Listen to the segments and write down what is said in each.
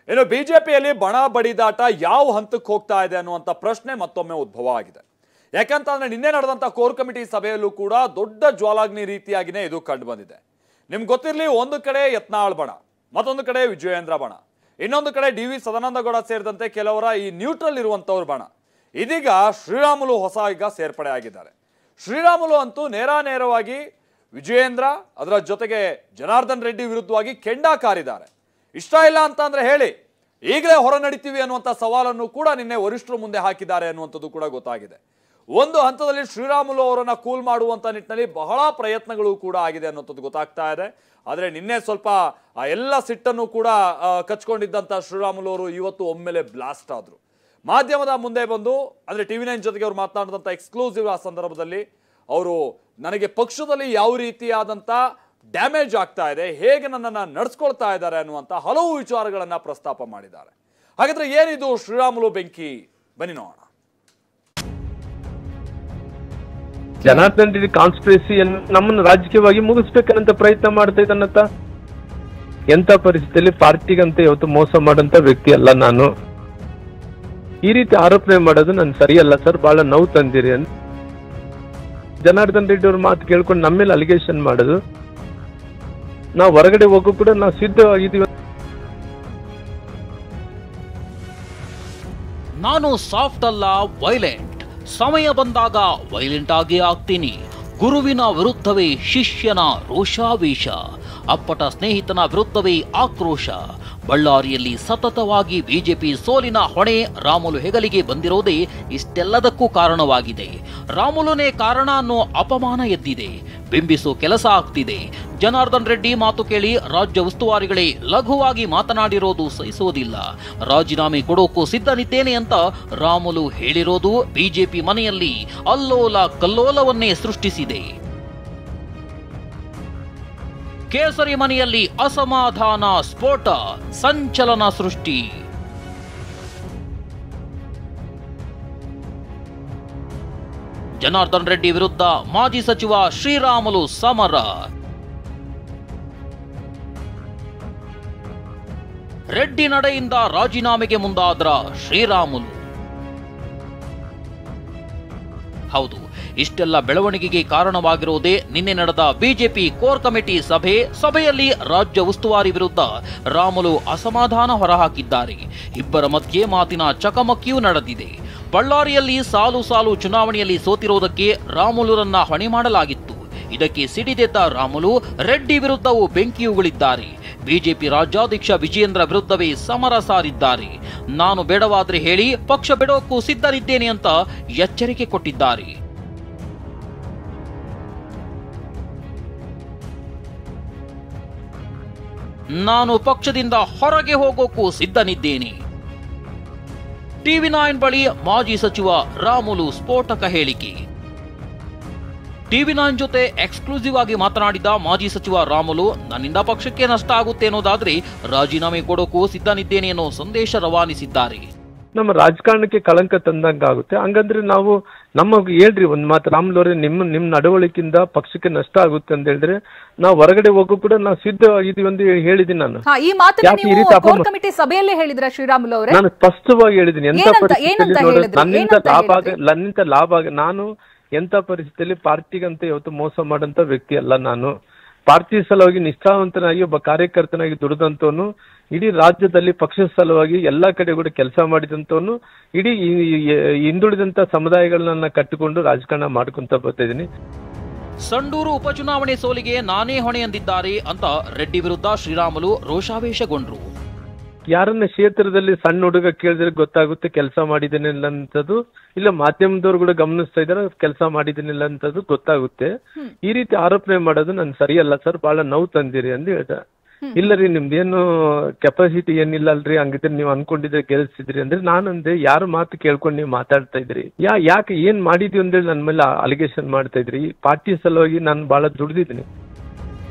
ಇನ್ನು ಬಿಜೆಪಿಯಲ್ಲಿ ಬಣ ಬಡಿದಾಟ ಯಾವ ಹಂತಕ್ಕೆ ಹೋಗ್ತಾ ಇದೆ ಅನ್ನುವಂಥ ಪ್ರಶ್ನೆ ಮತ್ತೊಮ್ಮೆ ಉದ್ಭವ ಆಗಿದೆ. ಯಾಕಂತಂದ್ರೆ ನಿನ್ನೆ ನಡೆದಂಥ ಕೋರ್ ಕಮಿಟಿ ಸಭೆಯಲ್ಲೂ ಕೂಡ ದೊಡ್ಡ ಜ್ವಾಲಾಗ್ನಿ ರೀತಿಯಾಗಿನೇ ಇದು ಕಂಡು ಬಂದಿದೆ. ನಿಮ್ಗೆ ಗೊತ್ತಿರಲಿ, ಒಂದು ಕಡೆ ಯತ್ನಾಳ್ ಬಣ, ಮತ್ತೊಂದು ಕಡೆ ವಿಜಯೇಂದ್ರ ಬಣ, ಇನ್ನೊಂದು ಕಡೆ ಡಿ ವಿ ಸದಾನಂದಗೌಡ ಸೇರಿದಂತೆ ಕೆಲವರ ಈ ನ್ಯೂಟ್ರಲ್ ಇರುವಂಥವ್ರ ಬಣ. ಇದೀಗ ಶ್ರೀರಾಮುಲು ಹೊಸ ಈಗ ಸೇರ್ಪಡೆ ಆಗಿದ್ದಾರೆ. ಶ್ರೀರಾಮುಲು ಅಂತೂ ನೇರವಾಗಿ ವಿಜಯೇಂದ್ರ ಅದರ ಜೊತೆಗೆ ಜನಾರ್ದನ್ ರೆಡ್ಡಿ ವಿರುದ್ಧವಾಗಿ ಕೆಂಡ ಕಾರಿದ್ದಾರೆ. ಇಷ್ಟ ಇಲ್ಲ ಅಂತ ಅಂದ್ರೆ ಹೇಳಿ, ಈಗಲೇ ಹೊರ ನಡಿತೀವಿ ಅನ್ನುವಂಥ ಸವಾಲನ್ನು ಕೂಡ ನಿನ್ನೆ ವರಿಷ್ಠರ ಮುಂದೆ ಹಾಕಿದ್ದಾರೆ ಅನ್ನುವಂಥದ್ದು ಕೂಡ ಗೊತ್ತಾಗಿದೆ. ಒಂದು ಹಂತದಲ್ಲಿ ಶ್ರೀರಾಮುಲು ಅವರನ್ನ ಕೂಲ್ ಮಾಡುವಂತ ನಿಟ್ಟಿನಲ್ಲಿ ಬಹಳ ಪ್ರಯತ್ನಗಳು ಕೂಡ ಆಗಿದೆ ಅನ್ನುವಂಥದ್ದು ಗೊತ್ತಾಗ್ತಾ ಇದೆ. ಆದರೆ ನಿನ್ನೆ ಸ್ವಲ್ಪ ಆ ಎಲ್ಲ ಸಿಟ್ಟನ್ನು ಕೂಡ ಕಚ್ಕೊಂಡಿದ್ದಂಥ ಶ್ರೀರಾಮುಲು ಅವರು ಇವತ್ತು ಒಮ್ಮೆಲೆ ಬ್ಲಾಸ್ಟ್ ಆದರು. ಮಾಧ್ಯಮದ ಮುಂದೆ ಬಂದು, ಅಂದರೆ TV9 ಜೊತೆಗೆ ಅವರು ಮಾತನಾಡಿದಂಥ ಎಕ್ಸ್ಕ್ಲೂಸಿವ್ ಆ ಸಂದರ್ಭದಲ್ಲಿ ಅವರು ನನಗೆ ಪಕ್ಷದಲ್ಲಿ ಯಾವ ರೀತಿಯಾದಂಥ ಡ್ಯಾಮೇಜ್ ಆಗ್ತಾ ಇದೆ, ಹೇಗೆ ನನ್ನನ್ನು ನಡೆಸ್ಕೊಳ್ತಾ ಇದ್ದಾರೆ ಅನ್ನುವಂಥ ಹಲವು ವಿಚಾರಗಳನ್ನು ಪ್ರಸ್ತಾಪ ಮಾಡಿದ್ದಾರೆ. ಹಾಗಾದ್ರೆ ಏನಿದು ಶ್ರೀರಾಮುಲು ಬೆಂಕಿ? ಬನ್ನಿ ನೋಡೋಣ. ಜನಾರ್ದನ್ ರೆಡ್ಡಿ ಕಾನ್ಸ್ಪಿರಸಿ ನಮ್ಮನ್ನು ರಾಜಕೀಯವಾಗಿ ಮುಗಿಸ್ಬೇಕನ್ನಂತ ಪ್ರಯತ್ನ ಮಾಡ್ತಾ ಇದ್ದಾನಂತ. ಎಂತ ಪರಿಸ್ಥಿತಿಯಲ್ಲಿ ಪಾರ್ಟಿಗಂತ ಇವತ್ತು ಮೋಸ ಮಾಡಂತ ವ್ಯಕ್ತಿ ಅಲ್ಲ ನಾನು. ಈ ರೀತಿ ಆರೋಪಣೆ ಮಾಡೋದು ನನ್ ಸರಿಯಲ್ಲ ಸರ್, ಬಹಳ ನೋವು ತಂದಿರಿ ಅಂತ ಜನಾರ್ದನ್ ರೆಡ್ಡಿ ಅವ್ರ ಮಾತು ಕೇಳ್ಕೊಂಡು ನಮ್ಮ ಮೇಲೆ ಅಲಿಗೇಷನ್ ಮಾಡೋದು. ನಾವು ಹೊರಗಡೆ ಹೋಗೋ ಕೂಡ ನಾವು ಸಿದ್ಧವಾಗಿದ್ದೀವಿ. ನಾನು ಸಾಫ್ಟ್ ಅಲ್ಲ, ವೈಲೆಂಟ್. ಸಮಯ ಬಂದಾಗ ವೈಲೆಂಟ್ ಆಗಿ ಆಗ್ತೀನಿ. ಗುರುವಿನ ವಿರುದ್ಧವೇ ಶಿಷ್ಯನ ರೋಷಾವೇಶ, ಅಪ್ಪಟ ಸ್ನೇಹಿತನ ವಿರುದ್ಧವೇ ಆಕ್ರೋಶ. ಬಳ್ಳಾರಿಯಲ್ಲಿ ಸತತವಾಗಿ ಬಿಜೆಪಿ ಸೋಲಿನ ಹೊಣೆ ರಾಮುಲು ಹೆಗಲಿಗೆ ಬಂದಿರೋದೇ ಇಷ್ಟೆಲ್ಲದಕ್ಕೂ ಕಾರಣವಾಗಿದೆ. ರಾಮುಲುನೇ ಕಾರಣ ಅನ್ನೋ ಅಪಮಾನ ಎದ್ದಿದೆ, ಬಿಂಬಿಸೋ ಕೆಲಸ ಆಗ್ತಿದೆ. ಜನಾರ್ದನ್ ರೆಡ್ಡಿ ಮಾತು ಕೇಳಿ ರಾಜ್ಯ ಉಸ್ತುವಾರಿಗಳೇ ಲಘುವಾಗಿ ಮಾತನಾಡಿರೋದು ಸಹಿಸೋದಿಲ್ಲ. ರಾಜೀನಾಮೆ ಕೊಡೋಕ್ಕೂ ಸಿದ್ಧನಿದ್ದೇನೆ ಅಂತ ರಾಮುಲು ಹೇಳಿರೋದು ಬಿಜೆಪಿ ಮನೆಯಲ್ಲಿ ಅಲ್ಲೋಲ ಕಲ್ಲೋಲವನ್ನೇ ಸೃಷ್ಟಿಸಿದೆ. ಕೇಸರಿ ಮನೆಯಲ್ಲಿ ಅಸಮಾಧಾನ ಸ್ಫೋಟ, ಸಂಚಲನ ಸೃಷ್ಟಿ. ಜನಾರ್ದನ್ ರೆಡ್ಡಿ ವಿರುದ್ಧ ಮಾಜಿ ಸಚಿವ ಶ್ರೀರಾಮುಲು ಸಮರ. ರೆಡ್ಡಿ ನಡೆಯಿಂದ ರಾಜೀನಾಮೆಗೆ ಮುಂದಾದ್ರ ಶ್ರೀರಾಮುಲು. ಹೌದು, ಇಷ್ಟೆಲ್ಲ ಬೆಳವಣಿಗೆಗೆ ಕಾರಣವಾಗಿರುವುದೇ ನಿನ್ನೆ ನಡೆದ ಬಿಜೆಪಿ ಕೋರ್ ಕಮಿಟಿ ಸಭೆಯಲ್ಲಿ ರಾಜ್ಯ ಉಸ್ತುವಾರಿ ವಿರುದ್ಧ ರಾಮುಲು ಅಸಮಾಧಾನ ಹೊರಹಾಕಿದ್ದಾರೆ. ಇಬ್ಬರ ಮಧ್ಯೆ ಮಾತಿನ ಚಕಮಕಿಯೂ ನಡೆದಿದೆ. ಬಳ್ಳಾರಿಯಲ್ಲಿ ಸಾಲು ಚುನಾವಣೆಯಲ್ಲಿ ಸೋತಿರುವುದಕ್ಕೆ ರಾಮುಲುರನ್ನ ಹೊಣೆ ಮಾಡಲಾಗಿತ್ತು. ಇದಕ್ಕೆ ಸಿಡಿದೆದ್ದ ರಾಮುಲು ರೆಡ್ಡಿ ವಿರುದ್ಧವೂ ಬೆಂಕಿಯುಗುಳಿದ್ದಾರೆ. ಬಿಜೆಪಿ ರಾಜ್ಯಾಧ್ಯಕ್ಷ ವಿಜಯೇಂದ್ರ ವಿರುದ್ಧವೇ ಸಮರ ಸಾರಿದ್ದಾರೆ. ನಾನು ಬೇಡವಾದ್ರೆ ಹೇಳಿ, ಪಕ್ಷ ಬಿಡೋಕ್ಕೂ ಸಿದ್ಧನಿದ್ದೇನೆ ಅಂತ ಎಚ್ಚರಿಕೆ ಕೊಟ್ಟಿದ್ದಾರೆ. ನಾನು ಪಕ್ಷದಿಂದ ಹೊರಗೆ ಹೋಗೋಕ್ಕೂ ಸಿದ್ಧನಿದ್ದೇನೆ. TV9 ಬಳಿ ಮಾಜಿ ಸಚಿವ ರಾಮುಲು ಸ್ಫೋಟಕ ಹೇಳಿಕೆ. TV9 ಜೊತೆ ಎಕ್ಸ್ಕ್ಲೂಸಿವ್ ಆಗಿ ಮಾತನಾಡಿದ ಮಾಜಿ ಸಚಿವ ರಾಮುಲು, ನನ್ನಿಂದ ಪಕ್ಷಕ್ಕೆ ನಷ್ಟ ಆಗುತ್ತೆ ಅನ್ನೋದಾದ್ರೆ ರಾಜೀನಾಮೆ ಕೊಡೋಕ್ಕೂ ಸಿದ್ಧನಿದ್ದೇನೆ ಅನ್ನೋ ಸಂದೇಶ ರವಾನಿಸಿದ್ದಾರೆ. ನಮ್ಮ ರಾಜಕಾರಣಕ್ಕೆ ಕಳಂಕ ತಂದಂಗ ಆಗುತ್ತೆ. ಹಂಗಂದ್ರೆ ನಾವು ನಮಗೆ ಹೇಳ್ರಿ ಒಂದ್ ಮಾತು, ರಾಮುಲು ಅವರೇ, ನಿಮ್ ನಡವಳಿಕೆಯಿಂದ ಪಕ್ಷಕ್ಕೆ ನಷ್ಟ ಆಗುತ್ತೆ ಅಂತ ಹೇಳಿದ್ರೆ ನಾವು ಹೊರಗಡೆ ಹೋಗೋ ಕೂಡ ನಾವು ಸಿದ್ಧವಾಗಿದ್ದೀವಿ ಅಂತ ಹೇಳಿದೀನಿ ನಾನು. ಈ ಮಾತನ್ನ ನೀವು ಕೋರ್ ಕಮಿಟಿ ಸಭೆಯಲ್ಲಿ ಹೇಳಿದ್ರ ಶ್ರೀರಾಮುಲು ಅವರೇ? ನಾನು ಸ್ಪಷ್ಟವಾಗಿ ಹೇಳಿದ್ದೀನಿ. ಎಂತ ಪರಿಸ್ಥಿತಿಯಲ್ಲಿ ನನ್ನಿಂದ ಲಾಭ ನಾನು ಎಂತ ಪರಿಸ್ಥಿತಿಯಲ್ಲಿ ಪಾರ್ಟಿಗಂತ ಇವತ್ತು ಮೋಸ ಮಾಡಂತ ವ್ಯಕ್ತಿ ಅಲ್ಲ ನಾನು. ಪಾರ್ಟಿ ಸಲುವಾಗಿ ನಿಷ್ಠಾವಂತನಾಗಿ ಒಬ್ಬ ಕಾರ್ಯಕರ್ತನಾಗಿ ದುಡಿದಂತವನು, ಇಡೀ ರಾಜ್ಯದಲ್ಲಿ ಪಕ್ಷದ ಸಲುವಾಗಿ ಎಲ್ಲಾ ಕಡೆ ಕೂಡ ಕೆಲಸ ಮಾಡಿದಂತವನು, ಇಡೀ ಹಿಂದುಳಿದಂತ ಸಮುದಾಯಗಳನ್ನ ಕಟ್ಟಿಕೊಂಡು ರಾಜಕಾರಣ ಮಾಡ್ಕೊಂತ ಬರ್ತಾ ಇದ್ದೀನಿ. ಸಂಡೂರು ಉಪಚುನಾವಣೆ ಸೋಲಿಗೆ ನಾನೇ ಹೊಣೆ ಎಂದಿದ್ದಾರೆ ಅಂತ ರೆಡ್ಡಿ ವಿರುದ್ಧ ಶ್ರೀರಾಮುಲು ರೋಷಾವೇಶಗೊಂಡ್ರು. ಯಾರನ್ನ ಕ್ಷೇತ್ರದಲ್ಲಿ ಸಣ್ಣ ಹುಡುಗ ಕೇಳಿದ್ರೆ ಗೊತ್ತಾಗುತ್ತೆ ಕೆಲಸ ಮಾಡಿದ್ದೇನಿಲ್ಲ ಅಂತದ್ದು, ಇಲ್ಲ ಮಾಧ್ಯಮದವ್ರು ಕೂಡ ಗಮನಿಸ್ತಾ ಇದಾರೆ ಕೆಲಸ ಮಾಡಿದ್ದೇನಿಲ್ಲ ಅಂತದ್ದು ಗೊತ್ತಾಗುತ್ತೆ. ಈ ರೀತಿ ಆರೋಪಣೆ ಮಾಡೋದು ನನ್ ಸರಿಯಲ್ಲ ಸರ್, ಬಹಳ ನೋವು ತಂದಿರಿ ಅಂತ ಹೇಳ್ದ. ಇಲ್ಲ ರೀ, ನಿಮ್ದೇನು ಕೆಪಾಸಿಟಿ ಏನಿಲ್ಲ ಅಲ್ರಿ, ಹಂಗಿದ್ರೆ ನೀವು ಅನ್ಕೊಂಡಿದ್ರೆ ಗೆಲ್ಸಿದ್ರಿ ಅಂದ್ರೆ ನಾನಂದೆ ಯಾರ ಮಾತು ಕೇಳ್ಕೊಂಡು ನೀವು ಮಾತಾಡ್ತಾ ಇದ್ರಿ, ಯಾಕೆ ಏನ್ ಮಾಡಿದ್ವಿ ಅಂತೇಳಿ ನನ್ ಮೇಲೆ ಅಲಿಗೇಷನ್ ಮಾಡ್ತಾ ಇದ್ರಿ. ಪಾರ್ಟಿ ಸಲುವಾಗಿ ನಾನು ಬಹಳ ದುಡ್ದಿದ್ದೀನಿ.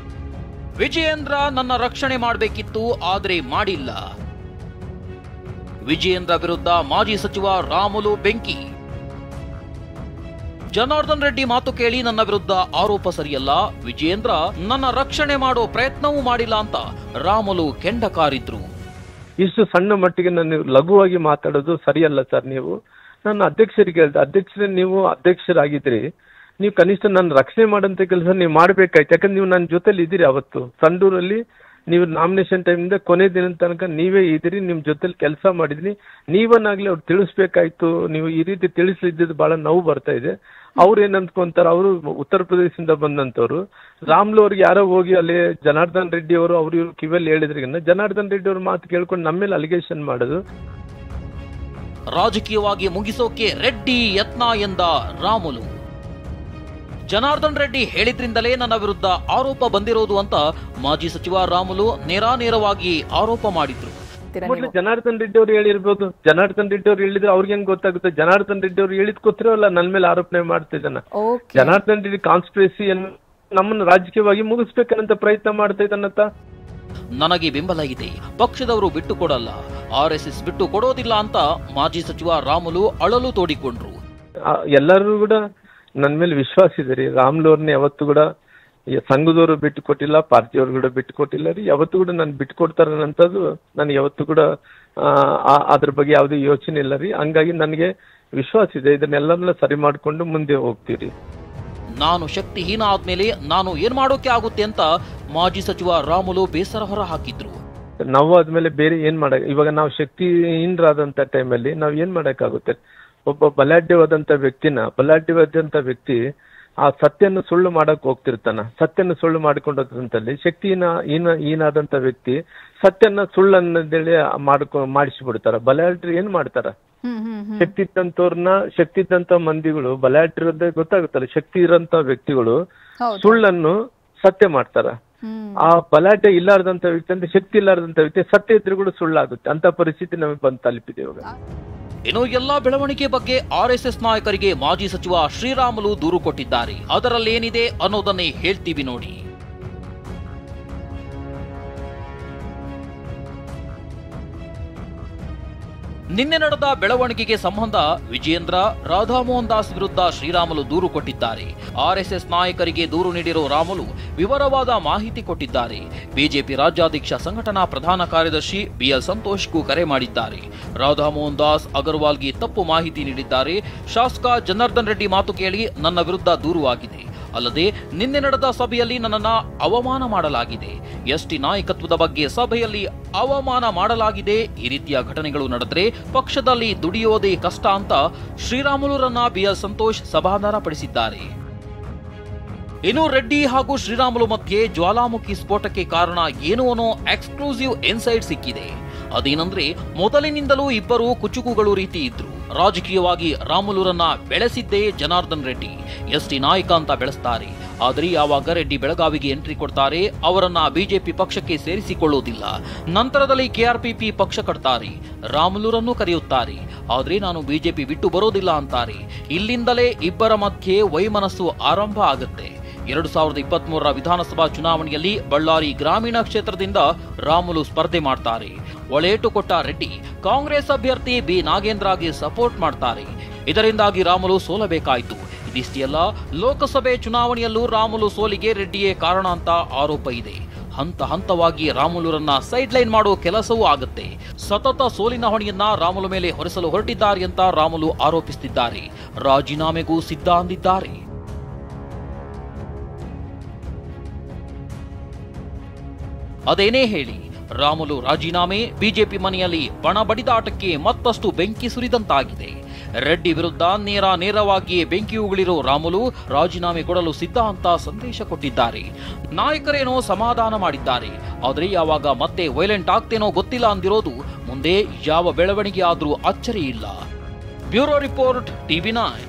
ವಿಜಯೇಂದ್ರ ನನ್ನ ರಕ್ಷಣೆ ಮಾಡಬೇಕಿತ್ತು, ಆದ್ರೆ ಮಾಡಿಲ್ಲ. ವಿಜಯೇಂದ್ರ ವಿರುದ್ಧ ಮಾಜಿ ಸಚಿವ ರಾಮುಲು ಬೆಂಕಿ. ಜನಾರ್ದನ್ ರೆಡ್ಡಿ ಮಾತು ಕೇಳಿ ನನ್ನ ವಿರುದ್ಧ ಆರೋಪ ಸರಿಯಲ್ಲ, ವಿಜಯೇಂದ್ರ ನನ್ನ ರಕ್ಷಣೆ ಮಾಡೋ ಪ್ರಯತ್ನವೂ ಮಾಡಿಲ್ಲ ಅಂತ ರಾಮುಲು ಕೆಂಡ ಕಾರಿದ್ರು. ಇಷ್ಟು ಸಣ್ಣ ಮಟ್ಟಿಗೆ ನಾನು ಲಘುವಾಗಿ ಮಾತಾಡೋದು ಸರಿಯಲ್ಲ ಸರ್. ನೀವು ನಾನು ಅಧ್ಯಕ್ಷರಿಗೆ ಹೇಳಿದೆ, ಅಧ್ಯಕ್ಷರೇ ನೀವು ಅಧ್ಯಕ್ಷರಾಗಿದ್ರಿ, ನೀವು ಕನಿಷ್ಠ ನನ್ನ ರಕ್ಷಣೆ ಮಾಡೋಂಥ ಕೆಲಸ ನೀವು ಮಾಡ್ಬೇಕಾಯ್ತು. ಯಾಕಂದ್ರೆ ನೀವು ನನ್ನ ಜೊತೆಲಿ ಇದ್ದೀರಿ. ಅವತ್ತು ಸಂಡೂರಲ್ಲಿ ನೀವು ನಾಮಿನೇಷನ್ ಟೈಮಿಂದ ಕೊನೆ ದಿನದ ತನಕ ನೀವೇ ಇದ್ದೀರಿ, ನಿಮ್ ಜೊತೆಲಿ ಕೆಲಸ ಮಾಡಿದ್ರಿ. ನೀವನ್ನಾಗ್ಲಿ ಅವ್ರು ತಿಳಿಸ್ಬೇಕಾಯ್ತು. ನೀವು ಈ ರೀತಿ ತಿಳಿಸ್ಲಿದ್ದು ಬಹಳ ನೋವು ಬರ್ತಾ ಇದೆ. ಅವ್ರು ಏನ್ ಅಂದ್ಕೊಂತಾರ, ಅವರು ಉತ್ತರ ಪ್ರದೇಶದಿಂದ ಬಂದಂತವ್ರು. ರಾಮ್ಲು ಅವ್ರಿಗೆ ಯಾರೋ ಹೋಗಿ ಅಲ್ಲಿ ಜನಾರ್ದನ್ ರೆಡ್ಡಿ ಅವರು ಇವ್ರು ಕಿವಿಯಲ್ಲಿ ಹೇಳಿದ್ರಿಗನ್ನ ಜನಾರ್ದನ್ ರೆಡ್ಡಿ ಅವ್ರ ಮಾತು ಕೇಳ್ಕೊಂಡು ನಮ್ಮ ಮೇಲೆ ಅಲಿಗೇಷನ್ ಮಾಡೋದು. ರಾಜಕೀಯವಾಗಿ ಮುಗಿಸೋಕೆ ರೆಡ್ಡಿ ಯತ್ನ ಎಂದ ರಾಮುಲು. ಜನಾರ್ದನ್ ರೆಡ್ಡಿ ಹೇಳಿದ್ರಿಂದಲೇ ನನ್ನ ವಿರುದ್ಧ ಆರೋಪ ಬಂದಿರೋದು ಅಂತ ಮಾಜಿ ಸಚಿವ ರಾಮುಲು ನೇರಾನೇರವಾಗಿ ಆರೋಪ ಮಾಡಿದ್ರು. ಮೊದಲು ಜನಾರ್ದನ್ ರೆಡ್ಡಿ ಅವ್ರು ಹೇಳಿರ್ಬೋದು. ಜನಾರ್ದನ್ ರೆಡ್ಡಿ ಅವ್ರು ಹೇಳಿದ್ರೆ ಅವ್ರಿಗೆ ಹೆಂಗ್ ಗೊತ್ತಾಗುತ್ತೆ? ಜನಾರ್ದನ್ ರೆಡ್ಡಿ ಅವ್ರು ಹೇಳಿದ್ ಗೊತ್ತಿರೋಲ್ಲ ನನ್ನ ಮೇಲೆ ಆರೋಪಣೆ ಮಾಡ್ತಿದ್ದಾನ. ಜನಾರ್ದನ್ ರೆಡ್ಡಿ ಕಾನ್ಸ್ಪಿರಸಿಯನ್ನು ನಮ್ಮನ್ನು ರಾಜಕೀಯವಾಗಿ ಮುಗಿಸ್ಬೇಕನ್ನಂತ ಪ್ರಯತ್ನ ಮಾಡ್ತಾ ಇದ್ದಾನಂತ. ನನಗೆ ಬೆಂಬಲ ಇದೆ, ಪಕ್ಷದವರು ಬಿಟ್ಟು ಕೊಡಲ್ಲ, RSS ಬಿಟ್ಟು ಕೊಡೋದಿಲ್ಲ ಅಂತ ಮಾಜಿ ಸಚಿವ ರಾಮುಲು ಅಳಲು ತೋಡಿಕೊಂಡ್ರು. ಎಲ್ಲರೂ ಕೂಡ ನನ್ನ ಮೇಲೆ ವಿಶ್ವಾಸ ಇದೆ ರೀ. ರಾಮ್ಲು ಅವ್ರನ್ನ ಯಾವತ್ತು ಕೂಡ ಸಂಘದವರು ಬಿಟ್ಟು ಕೊಟ್ಟಿಲ್ಲ, ಪಾರ್ಟಿಯವರು ಕೂಡ ಬಿಟ್ಟು ಕೊಟ್ಟಿಲ್ಲ ರೀ. ಯಾವತ್ತು ಕೂಡ ನಾನು ಬಿಟ್ಟು ಕೊಡ್ತಾರನ್ನಂಥದ್ದು ನನಗೆ ಯಾವತ್ತು ಕೂಡ ಅದ್ರ ಬಗ್ಗೆ ಯಾವುದೇ ಯೋಚನೆ ಇಲ್ಲ ರೀ. ಹಂಗಾಗಿ ನನಗೆ ವಿಶ್ವಾಸ ಇದೆ, ಇದನ್ನೆಲ್ಲ ಸರಿ ಮಾಡ್ಕೊಂಡು ಮುಂದೆ ಹೋಗ್ತೀರಿ. ನಾನು ಶಕ್ತಿಹೀನ ಆದ್ಮೇಲೆ ನಾನು ಏನ್ ಮಾಡೋಕೆ ಆಗುತ್ತೆ ಅಂತ ಮಾಜಿ ಸಚಿವ ರಾಮುಲು ಬೇಸರ ಹೊರ ಹಾಕಿದ್ರು. ನಾವು ಆದ್ಮೇಲೆ ಬೇರೆ ಏನ್ ಇವಾಗ ನಾವು ಶಕ್ತಿಹೀನರಾದಂತ ಟೈಮಲ್ಲಿ ನಾವ್ ಏನ್ ಮಾಡಕ್ಕಾಗುತ್ತೆ? ಒಬ್ಬ ಬಲಾಢ್ಯವಾದಂತ ವ್ಯಕ್ತಿ ಆ ಸತ್ಯನ ಸುಳ್ಳು ಮಾಡಕ್ ಹೋಗ್ತಿರ್ತಾನ. ಸತ್ಯನ ಸುಳ್ಳು ಮಾಡ್ಕೊಂಡಂತಲ್ಲಿ ಶಕ್ತಿಹೀನಾದಂತ ವ್ಯಕ್ತಿ ಸತ್ಯನ ಸುಳ್ಳನ್ನದೇಳಿ ಮಾಡಿಸ್ಬಿಡ್ತಾರ. ಬಲಾಢ್ಯರು ಏನ್ ಮಾಡ್ತಾರ? ಶಕ್ತಿ ಇದ್ದಂತ ಮಂದಿಗಳು ಬಲಾಢ್ಯರದ್ದೇ ಗೊತ್ತಾಗುತ್ತಲ್ಲ. ಶಕ್ತಿ ಇರೋಂತ ವ್ಯಕ್ತಿಗಳು ಸುಳ್ಳನ್ನು ಸತ್ಯ ಮಾಡ್ತಾರ. ಆ ಬಲಾಢ್ಯ ಇಲ್ಲಾರ್ದಂತ ವ್ಯಕ್ತಿ ಅಂದ್ರೆ ಶಕ್ತಿ ಇಲ್ಲಾರ್ದಂತ ವ್ಯಕ್ತಿ ಸತ್ಯ ಇದ್ರೂ ಕೂಡ ಸುಳ್ಳಾಗುತ್ತೆ. ಅಂತ ಪರಿಸ್ಥಿತಿ ನಮಗೆ ಬಂದು ತಲುಪಿದೆ ಇವಾಗ. ಇನ್ನು ಎಲ್ಲಾ ಬೆಳವಣಿಗೆ ಬಗ್ಗೆ RSS ನಾಯಕರಿಗೆ ಮಾಜಿ ಸಚಿವ ಶ್ರೀರಾಮುಲು ದೂರು ಕೊಟ್ಟಿದ್ದಾರೆ. ಅದರಲ್ಲೇನಿದೆ ಅನ್ನೋದನ್ನೇ ಹೇಳ್ತೀವಿ ನೋಡಿ. ನಿನ್ನೆ ನಡೆದ ಬೆಳವಣಿಗೆಗೆ ಸಂಬಂಧ ವಿಜಯೇಂದ್ರ, ರಾಧಾಮೋಹನ್ ದಾಸ್ ವಿರುದ್ಧ ಶ್ರೀರಾಮುಲು ದೂರು ಕೊಟ್ಟಿದ್ದಾರೆ. RSS ನಾಯಕರಿಗೆ ದೂರು ನೀಡಿರೋ ರಾಮುಲು ವಿವರವಾದ ಮಾಹಿತಿ ಕೊಟ್ಟಿದ್ದಾರೆ. ಬಿಜೆಪಿ ರಾಜ್ಯಾಧ್ಯಕ್ಷ ಸಂಘಟನಾ ಪ್ರಧಾನ ಕಾರ್ಯದರ್ಶಿ BL ಸಂತೋಷ್ಗೂ ಕರೆ ಮಾಡಿದ್ದಾರೆ. ರಾಧಾಮೋಹನ್ ದಾಸ್ ಅಗರ್ವಾಲ್ಗೆ ತಪ್ಪು ಮಾಹಿತಿ ನೀಡಿದ್ದಾರೆ. ಶಾಸಕ ಜನಾರ್ದನ್ ರೆಡ್ಡಿ ಮಾತು ಕೇಳಿ ನನ್ನ ವಿರುದ್ಧ ದೂರುವಾಗಿದೆ. ಅಲ್ಲದೆ ನಿನ್ನೆ ನಡೆದ ಸಭೆಯಲ್ಲಿ ನನ್ನನ್ನ ಅವಮಾನ ಮಾಡಲಾಗಿದೆ. ST ನಾಯಕತ್ವದ ಬಗ್ಗೆ ಸಭೆಯಲ್ಲಿ ಅವಮಾನ ಮಾಡಲಾಗಿದೆ. ಈ ರೀತಿಯ ಘಟನೆಗಳು ನಡೆದ್ರೆ ಪಕ್ಷದಲ್ಲಿ ದುಡಿಯೋದೇ ಕಷ್ಟ ಅಂತ ಶ್ರೀರಾಮುಲುರನ್ನ BL ಸಂತೋಷ್ ಸಮಾಧಾನ ಪಡಿಸಿದ್ದಾರೆ. ಇನ್ನು ರೆಡ್ಡಿ ಹಾಗೂ ಶ್ರೀರಾಮುಲು ಮಧ್ಯೆ ಜ್ವಾಲಾಮುಖಿ ಸ್ಫೋಟಕ್ಕೆ ಕಾರಣ ಏನು ಅನ್ನೋ ಎಕ್ಸ್ಕ್ಲೂಸಿವ್ ಇನ್ಸೈಟ್ ಸಿಕ್ಕಿದೆ. ಅದೇನಂದ್ರೆ ಮೊದಲಿನಿಂದಲೂ ಇಬ್ಬರು ಕುಚುಕುಗಳು ರೀತಿ ಇದ್ರು. ರಾಜಕೀಯವಾಗಿ ರಾಮುಲುರನ್ನ ಬೆಳೆಸಿದ್ದೇ ಜನಾರ್ದನ್ ರೆಡ್ಡಿ. ST ನಾಯಕ ಅಂತ ಬೆಳೆಸ್ತಾರೆ. ಆದರೆ ಯಾವಾಗ ರೆಡ್ಡಿ ಬೆಳಗಾವಿಗೆ ಎಂಟ್ರಿ ಕೊಡ್ತಾರೆ ಅವರನ್ನ ಬಿಜೆಪಿ ಪಕ್ಷಕ್ಕೆ ಸೇರಿಸಿಕೊಳ್ಳುವುದಿಲ್ಲ. ನಂತರದಲ್ಲಿ KRPP ಪಕ್ಷ ಕಟ್ತಾರೆ. ರಾಮುಲುರನ್ನು ಕರೆಯುತ್ತಾರೆ. ಆದ್ರೆ ನಾನು ಬಿಜೆಪಿ ಬಿಟ್ಟು ಬರೋದಿಲ್ಲ ಅಂತಾರೆ. ಇಲ್ಲಿಂದಲೇ ಇಬ್ಬರ ಮಧ್ಯೆ ವೈಮನಸ್ಸು ಆರಂಭ ಆಗುತ್ತೆ. 2023ರ ವಿಧಾನಸಭಾ ಚುನಾವಣೆಯಲ್ಲಿ ಬಳ್ಳಾರಿ ಗ್ರಾಮೀಣ ಕ್ಷೇತ್ರದಿಂದ ರಾಮುಲು ಸ್ಪರ್ಧೆ ಮಾಡ್ತಾರೆ. ಒಳೇಟು ಕೊಟ್ಟ ರೆಡ್ಡಿ ಕಾಂಗ್ರೆಸ್ ಅಭ್ಯರ್ಥಿ B ನಾಗೇಂದ್ರಗೆ ಸಪೋರ್ಟ್ ಮಾಡ್ತಾರೆ. ಇದರಿಂದಾಗಿ ರಾಮುಲು ಸೋಲಬೇಕಾಯಿತು. ಇದಿಷ್ಟೇ ಅಲ್ಲ, ಲೋಕಸಭೆ ಚುನಾವಣೆಯಲ್ಲೂ ರಾಮುಲು ಸೋಲಿಗೆ ರೆಡ್ಡಿಯೇ ಕಾರಣ ಅಂತ ಆರೋಪ ಇದೆ. ಹಂತ ಹಂತವಾಗಿ ರಾಮುಲುರನ್ನ ಸೈಡ್ ಲೈನ್ ಮಾಡೋ ಕೆಲಸವೂ ಆಗುತ್ತೆ. ಸತತ ಸೋಲಿನ ಹೊಣೆಯನ್ನ ರಾಮುಲು ಮೇಲೆ ಹೊರಿಸಲು ಹೊರಟಿದ್ದಾರೆ ಅಂತ ರಾಮುಲು ಆರೋಪಿಸುತ್ತಿದ್ದಾರೆ. ರಾಜೀನಾಮೆಗೂ ಸಿದ್ಧ ಅಂದಿದ್ದಾರೆ. ಅದೇನೇ ಹೇಳಿ, ರಾಮುಲು ರಾಜೀನಾಮೆ ಬಿಜೆಪಿ ಮನೆಯಲ್ಲಿ ಬಣ ಬಡಿದಾಟಕ್ಕೆ ಮತ್ತಷ್ಟು ಬೆಂಕಿ ಸುರಿದಂತಾಗಿದೆ. ರೆಡ್ಡಿ ವಿರುದ್ಧ ನೇರವಾಗಿಯೇ ಬೆಂಕಿ ಉಗುಳಿರೋ ರಾಮುಲು ರಾಜೀನಾಮೆ ಕೊಡಲು ಸಿದ್ಧ ಅಂತ ಸಂದೇಶ ಕೊಟ್ಟಿದ್ದಾರೆ. ನಾಯಕರೇನೋ ಸಮಾಧಾನ ಮಾಡಿದ್ದಾರೆ. ಆದರೆ ಯಾವಾಗ ಮತ್ತೆ ವೈಲೆಂಟ್ ಆಗ್ತೇನೋ ಗೊತ್ತಿಲ್ಲ ಅಂದಿರೋದು. ಮುಂದೆ ಯಾವ ಬೆಳವಣಿಗೆ ಆದ್ರೂ ಅಚ್ಚರಿ ಇಲ್ಲ. Bureau report TV9.